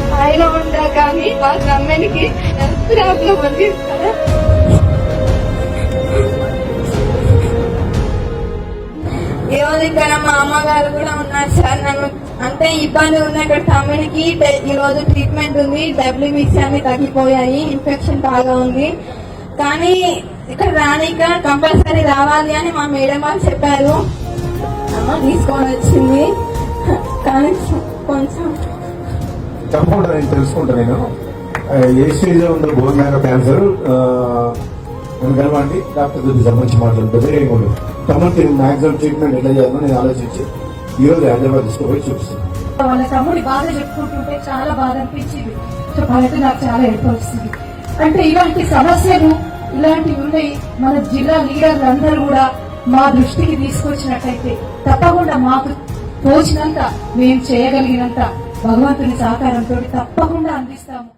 స్థాయిలో ఉంటా కానీ మా తమ్మునికి హెల్త్ ప్రాబ్లం ఉంది కదా. ఈరోజు ఇక్కడ మా అమ్మగారు కూడా ఉన్నారు సార్. నన్ను అంటే ఇబ్బంది ఉంది. ఇక్కడ తమ్మునికి ఈరోజు ట్రీట్మెంట్ ఉంది. WBC అన్ని తగ్గిపోయాయి, ఇన్ఫెక్షన్ బాగా ఉంది. కానీ ఇక్కడ రానిక కంపల్సరీ రావాలి అని మా మేడం వాళ్ళు చెప్పారు. తీసుకొని వచ్చింది. కానీ కొంచెం తప్పకుండా నేను తెలుసుకుంటా. నేను ఏ స్టేజ్ లో ఉందో బోన్ మ్యారో క్యాన్సర్ కలవండి, డాక్టర్ దగ్గర సంబంధించి మాట్లాడుతుంది. ఏముండదు తమ్ముడికి మాక్సిమం ట్రీట్మెంట్ ఎట్లా చేయాలో నేను ఆలోచించి ఈ రోజు హైదరాబాద్ తీసుకుపోయి చూపిస్తాను. వాళ్ళ తమ్ముడి బాధ చెప్పుకుంటుంటే చాలా బాధ అనిపించింది. చెప్పాలంటే నాకు చాలా ఏడుపు వస్తుంది. అంటే ఇలాంటి సమస్యలు ఇలాంటివి ఉన్నాయి. మన జిల్లా లీడర్లు అందరూ కూడా మా దృష్టికి తీసుకొచ్చినట్లయితే తప్పకుండా మాకు తోచినంత మేము చేయగలిగినంత భగవంతుని సహకారంతో తప్పకుండా అందిస్తాము.